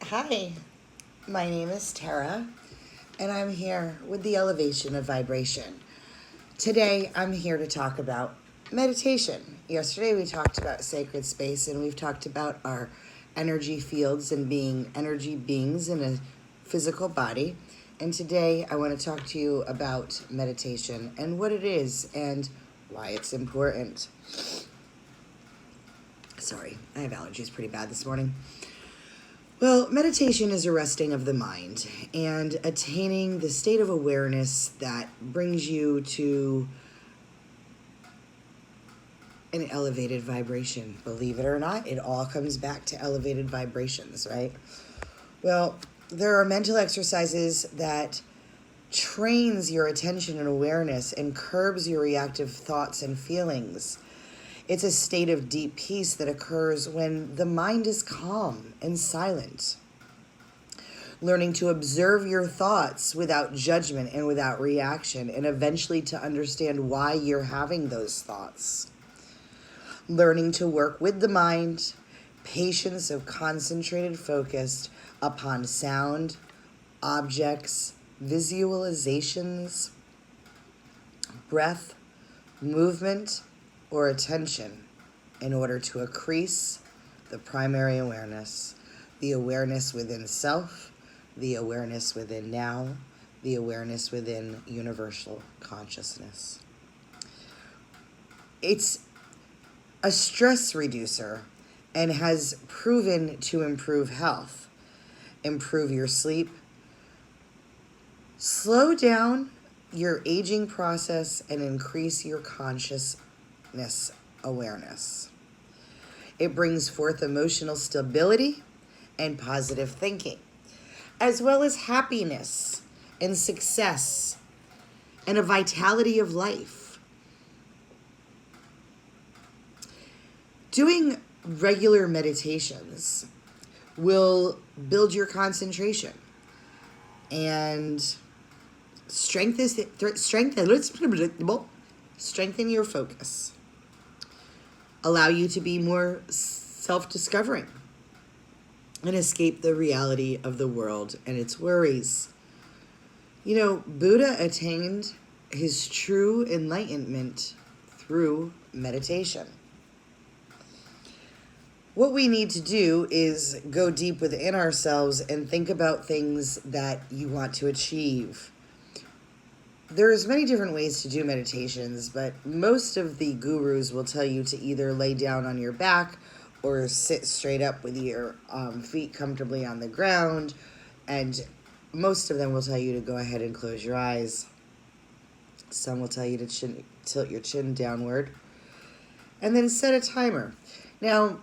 Hi, my name is Tara, and I'm here with the elevation of vibration. Today, I'm here to talk about meditation. Yesterday, we talked about sacred space, and we've talked about our energy fields and being energy beings in a physical body. And today, I want to talk to you about meditation and what it is and why it's important. Sorry, I have allergies pretty bad this morning. Well, meditation is a resting of the mind and attaining the state of awareness that brings you to an elevated vibration. Believe it or not, it all comes back to elevated vibrations, right? Well, there are mental exercises that trains your attention and awareness and curbs your reactive thoughts and feelings. It's a state of deep peace that occurs when the mind is calm and silent. Learning to observe your thoughts without judgment and without reaction, and eventually to understand why you're having those thoughts. Learning to work with the mind, patience of concentrated focus upon sound, objects, visualizations, breath, movement, or attention in order to increase the primary awareness, the awareness within self, the awareness within now, the awareness within universal consciousness. It's a stress reducer and has proven to improve health, improve your sleep, slow down your aging process, and increase your consciousness awareness. It brings forth emotional stability and positive thinking, as well as happiness and success and a vitality of life. Doing regular meditations will build your concentration and strengthen your focus, allow you to be more self-discovering, and escape the reality of the world and its worries. You know, Buddha attained his true enlightenment through meditation. What we need to do is go deep within ourselves and think about things that you want to achieve. There's many different ways to do meditations, but most of the gurus will tell you to either lay down on your back or sit straight up with your feet comfortably on the ground, and most of them will tell you to go ahead and close your eyes. Some will tell you to tilt your chin downward, and then set a timer. Now,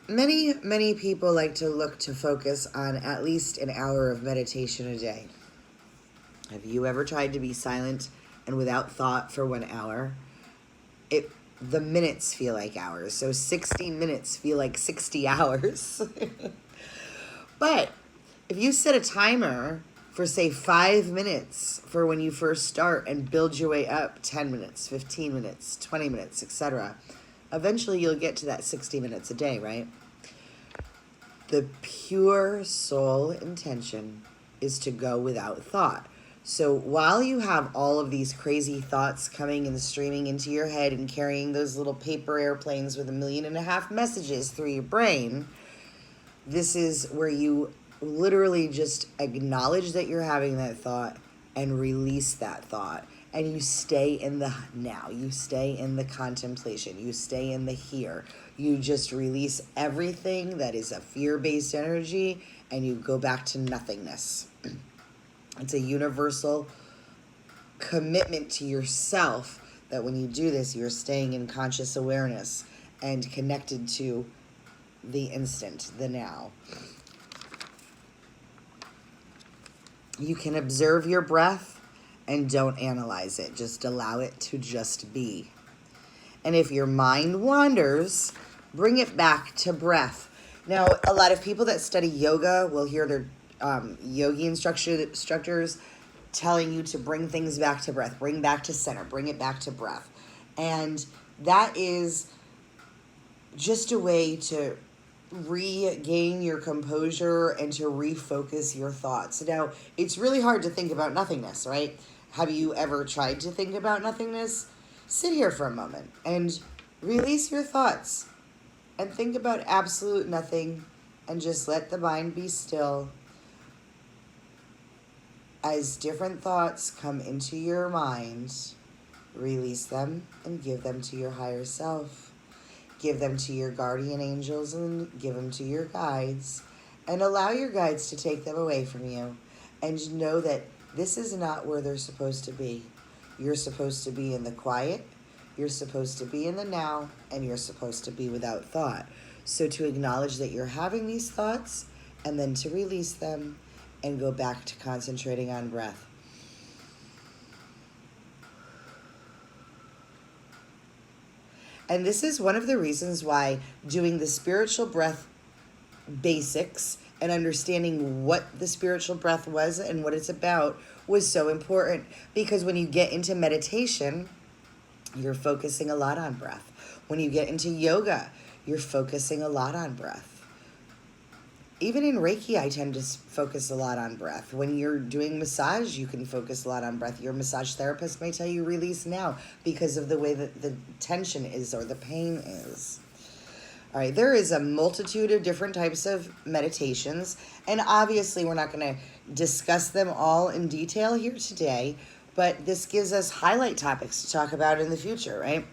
many people like to look to focus on at least an hour of meditation a day. Have you ever tried to be silent and without thought for 1 hour? The minutes feel like hours, so 60 minutes feel like 60 hours. But if you set a timer for, say, 5 minutes for when you first start and build your way up 10 minutes, 15 minutes, 20 minutes, etc., eventually you'll get to that 60 minutes a day, right? The pure soul intention is to go without thought. So while you have all of these crazy thoughts coming and streaming into your head and carrying those little paper airplanes with 1.5 million messages through your brain, this is where you literally just acknowledge that you're having that thought and release that thought. And you stay in the now. You stay in the contemplation. You stay in the here. You just release everything that is a fear-based energy and you go back to nothingness. It's a universal commitment to yourself that when you do this, you're staying in conscious awareness and connected to the instant, the now. You can observe your breath and don't analyze it. Just allow it to just be. And if your mind wanders, bring it back to breath. Now, a lot of people that study yoga will hear their yogi instructors telling you to bring things back to breath, bring back to center, bring it back to breath. And that is just a way to regain your composure and to refocus your thoughts. Now, it's really hard to think about nothingness, right? Have you ever tried to think about nothingness? Sit here for a moment and release your thoughts and think about absolute nothing and just let the mind be still. As different thoughts come into your mind, release them and give them to your higher self. Give them to your guardian angels and give them to your guides. And allow your guides to take them away from you. And know that this is not where they're supposed to be. You're supposed to be in the quiet. You're supposed to be in the now. And you're supposed to be without thought. So to acknowledge that you're having these thoughts and then to release them and go back to concentrating on breath. And this is one of the reasons why doing the spiritual breath basics and understanding what the spiritual breath was and what it's about was so important. Because when you get into meditation, you're focusing a lot on breath. When you get into yoga, you're focusing a lot on breath. Even in Reiki, I tend to focus a lot on breath. When you're doing massage, you can focus a lot on breath. Your massage therapist may tell you release now because of the way that the tension is or the pain is. All right, there is a multitude of different types of meditations, and obviously we're not going to discuss them all in detail here today, but this gives us highlight topics to talk about in the future, right?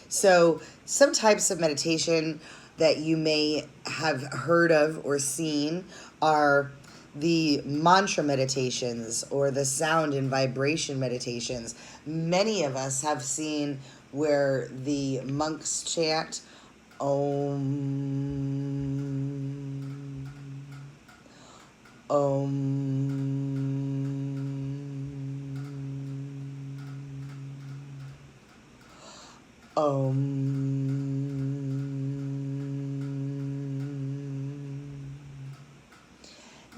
So some types of meditation that you may have heard of or seen are the mantra meditations or the sound and vibration meditations. Many of us have seen where the monks chant Om, Om, Om.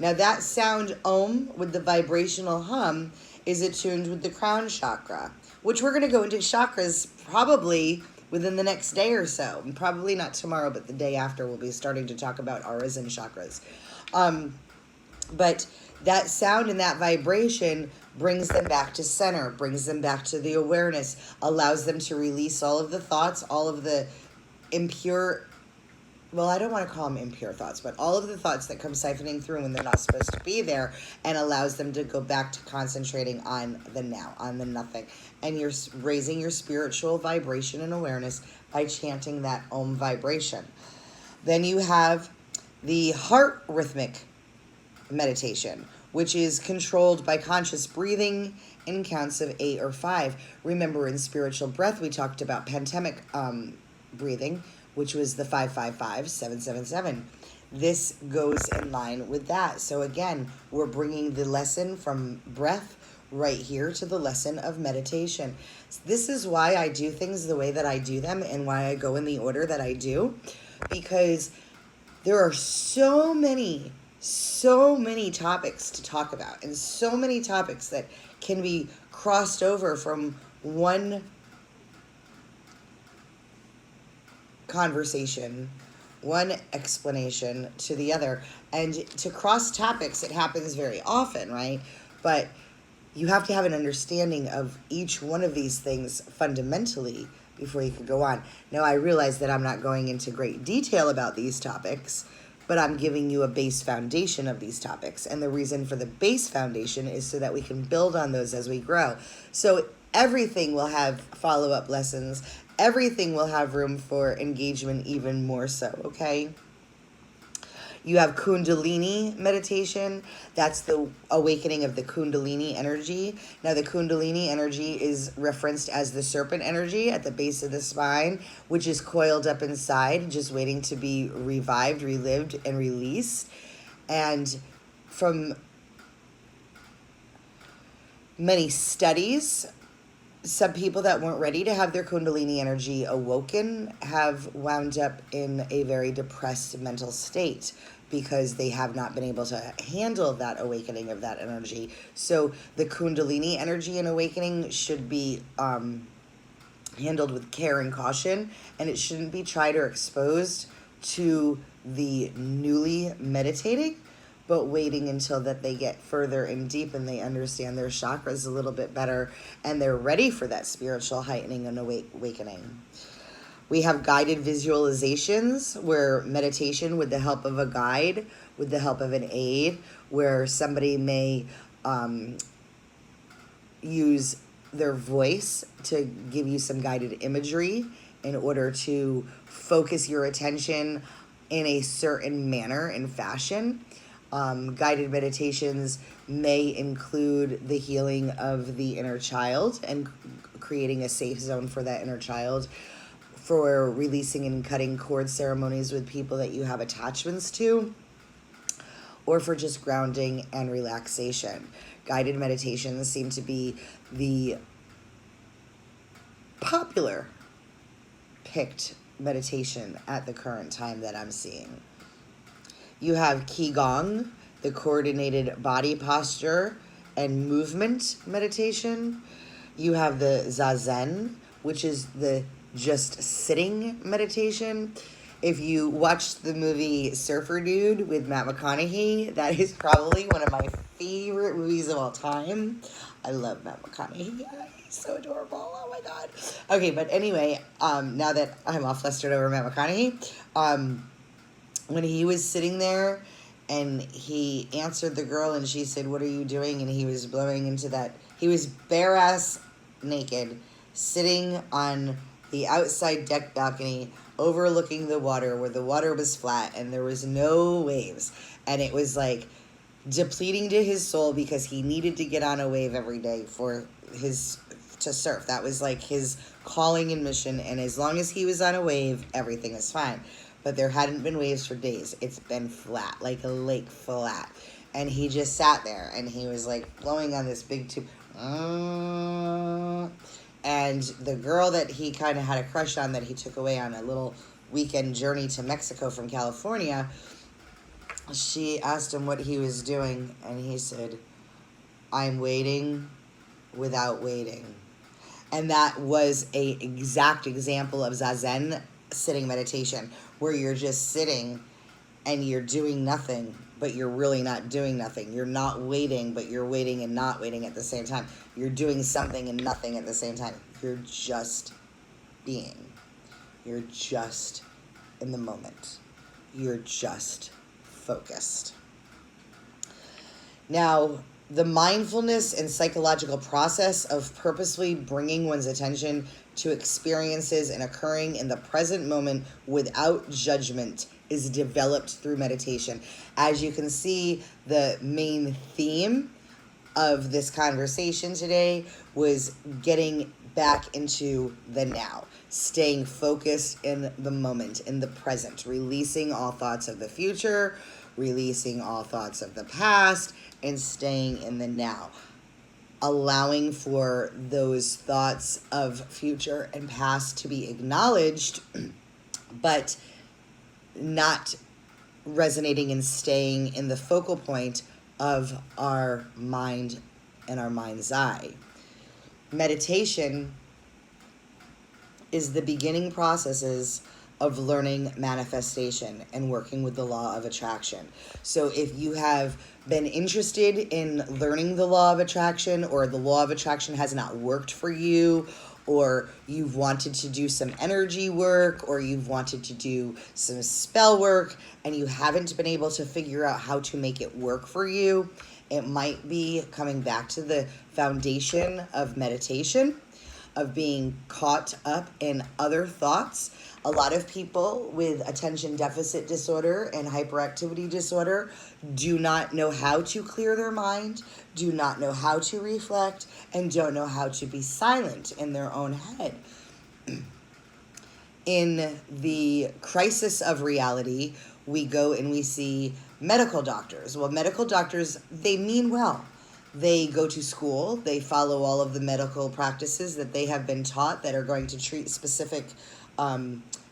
Now that sound Om with the vibrational hum is attuned with the crown chakra, which we're going to go into chakras probably within the next day or so. And probably not tomorrow, but the day after we'll be starting to talk about auras and chakras. But that sound and that vibration brings them back to center, brings them back to the awareness, allows them to release all of the thoughts, all of the impure, well, I don't want to call them impure thoughts, but all of the thoughts that come siphoning through when they're not supposed to be there, and allows them to go back to concentrating on the now, on the nothing. And you're raising your spiritual vibration and awareness by chanting that Om vibration. Then you have the heart rhythmic meditation, which is controlled by conscious breathing in counts of 8 or 5. Remember, in spiritual breath, we talked about pentamic breathing, which was the 5-5-5-7-7-7. This goes in line with that. So again, we're bringing the lesson from breath right here to the lesson of meditation. This is why I do things the way that I do them and why I go in the order that I do, because there are so many topics to talk about and so many topics that can be crossed over from one conversation, one explanation to the other. And to cross topics, it happens very often, right? But you have to have an understanding of each one of these things fundamentally before you can go on. Now, I realize that I'm not going into great detail about these topics, but I'm giving you a base foundation of these topics. And the reason for the base foundation is so that we can build on those as we grow. So everything will have follow-up lessons. Everything will have room for engagement even more so, okay? You have Kundalini meditation. That's the awakening of the Kundalini energy. Now, the Kundalini energy is referenced as the serpent energy at the base of the spine, which is coiled up inside, just waiting to be revived, relived, and released. And from many studies, some people that weren't ready to have their Kundalini energy awoken have wound up in a very depressed mental state because they have not been able to handle that awakening of that energy. So the Kundalini energy and awakening should be handled with care and caution, and it shouldn't be tried or exposed to the newly meditating, but waiting until that they get further and deep and they understand their chakras a little bit better and they're ready for that spiritual heightening and awakening. We have guided visualizations where meditation with the help of a guide, with the help of an aid, where somebody may use their voice to give you some guided imagery in order to focus your attention in a certain manner and fashion. Guided meditations may include the healing of the inner child and creating a safe zone for that inner child, for releasing and cutting cord ceremonies with people that you have attachments to, or for just grounding and relaxation. Guided meditations seem to be the popular picked meditation at the current time that I'm seeing. You have Qigong, the coordinated body posture and movement meditation. You have the Zazen, which is the just sitting meditation. If you watched the movie Surfer Dude with Matt McConaughey, that is probably one of my favorite movies of all time. I love Matt McConaughey. He's so adorable. Oh my God. Okay, but anyway, now that I'm all flustered over Matt McConaughey, when he was sitting there and he answered the girl and she said, "What are you doing?" And he was blowing into that. He was bare ass naked, sitting on the outside deck balcony overlooking the water where the water was flat and there was no waves. And it was like depleting to his soul because he needed to get on a wave every day to surf. That was like his calling and mission. And as long as he was on a wave, everything is fine. But there hadn't been waves for days. It's been flat, like a lake flat. And he just sat there and he was like blowing on this big tube. And the girl that he kind of had a crush on, that he took away on a little weekend journey to Mexico from California, she asked him what he was doing, and he said, "I'm waiting without waiting." And that was an exact example of Zazen sitting meditation, where you're just sitting and you're doing nothing, but you're really not doing nothing. You're not waiting, but you're waiting and not waiting at the same time. You're doing something and nothing at the same time. You're just being. You're just in the moment. You're just focused. Now, the mindfulness and psychological process of purposely bringing one's attention to experiences and occurring in the present moment without judgment is developed through meditation. As you can see, the main theme of this conversation today was getting back into the now, staying focused in the moment, in the present, releasing all thoughts of the future, releasing all thoughts of the past, and staying in the now. Allowing for those thoughts of future and past to be acknowledged, but not resonating and staying in the focal point of our mind and our mind's eye. Meditation is the beginning processes of learning manifestation and working with the law of attraction. So if you have been interested in learning the law of attraction, or the law of attraction has not worked for you, or you've wanted to do some energy work, or you've wanted to do some spell work, and you haven't been able to figure out how to make it work for you, it might be coming back to the foundation of meditation, of being caught up in other thoughts. A lot of people with attention deficit disorder and hyperactivity disorder do not know how to clear their mind, do not know how to reflect, and don't know how to be silent in their own head. In the crisis of reality, we go and we see medical doctors. Well, medical doctors, they mean well. They go to school, they follow all of the medical practices that they have been taught that are going to treat specific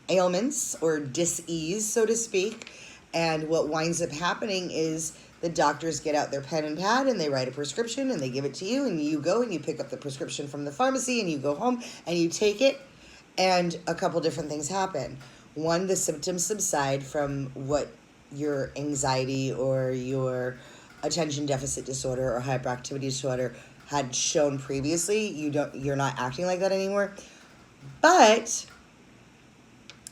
ailments or dis-ease, so to speak. And what winds up happening is the doctors get out their pen and pad and they write a prescription and they give it to you, and you go and you pick up the prescription from the pharmacy and you go home and you take it, and a couple different things happen. one, the symptoms subside from what your anxiety or your attention deficit disorder or hyperactivity disorder had shown previously. You're not acting like that anymore. But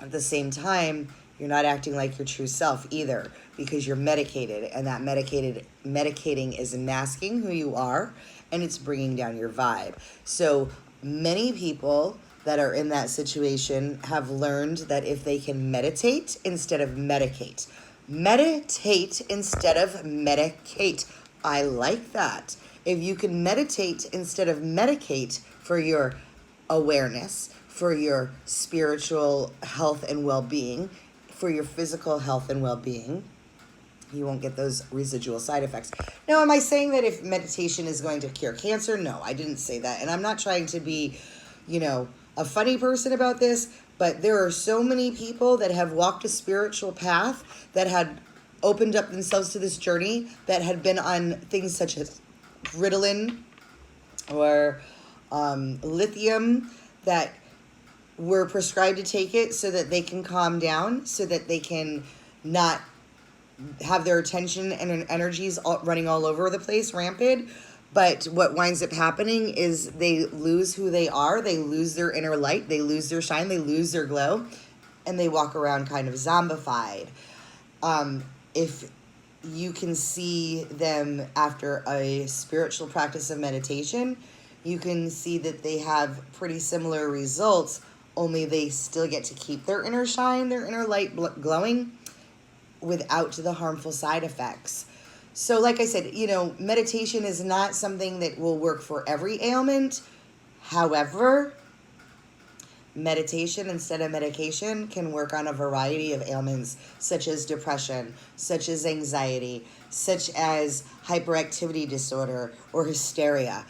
at the same time, you're not acting like your true self either, because you're medicated, and that medicating is masking who you are, and it's bringing down your vibe. So many people that are in that situation have learned that if they can meditate instead of meditate instead of medicate. I like that. If you can meditate instead of medicate for your awareness, for your spiritual health and well-being, for your physical health and well-being, you won't get those residual side effects. Now, am I saying that if meditation is going to cure cancer? No, I didn't say that. And I'm not trying to be, a funny person about this, but there are so many people that have walked a spiritual path, that had opened up themselves to this journey, that had been on things such as Ritalin or lithium, that were prescribed to take it so that they can calm down, so that they can not have their attention and energies running all over the place, rampant. But what winds up happening is they lose who they are, they lose their inner light, they lose their shine, they lose their glow, and they walk around kind of zombified. If you can see them after a spiritual practice of meditation, you can see that they have pretty similar results, only they still get to keep their inner shine, their inner light glowing, without the harmful side effects. So like I said, meditation is not something that will work for every ailment. However, meditation instead of medication can work on a variety of ailments, such as depression, such as anxiety, such as hyperactivity disorder or hysteria.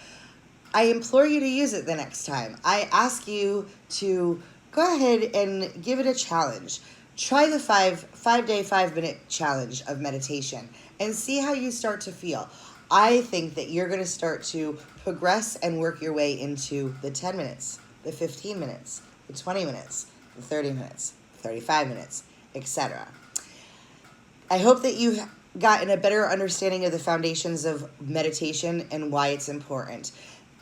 I implore you to use it the next time. I ask you to go ahead and give it a challenge. Try the 5-day, 5-minute challenge of meditation and see how you start to feel. I think that you're going to start to progress and work your way into the 10 minutes, the 15 minutes, the 20 minutes, the 30 minutes, 35 minutes, etc. I hope that you've gotten a better understanding of the foundations of meditation and why it's important.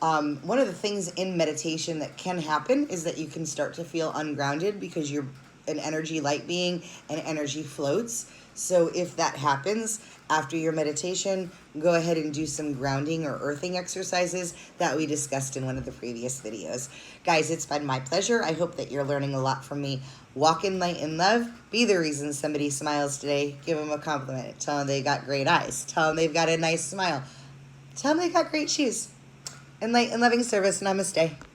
One of the things in meditation that can happen is that you can start to feel ungrounded, because you're an energy light being and energy floats. So if that happens after your meditation, go ahead and do some grounding or earthing exercises that we discussed in one of the previous videos. Guys, it's been my pleasure. I hope that you're learning a lot from me. Walk in light and love. Be the reason somebody smiles today. Give them a compliment. Tell them they got great eyes. Tell them they've got a nice smile. Tell them they got great shoes. In light and loving service, namaste.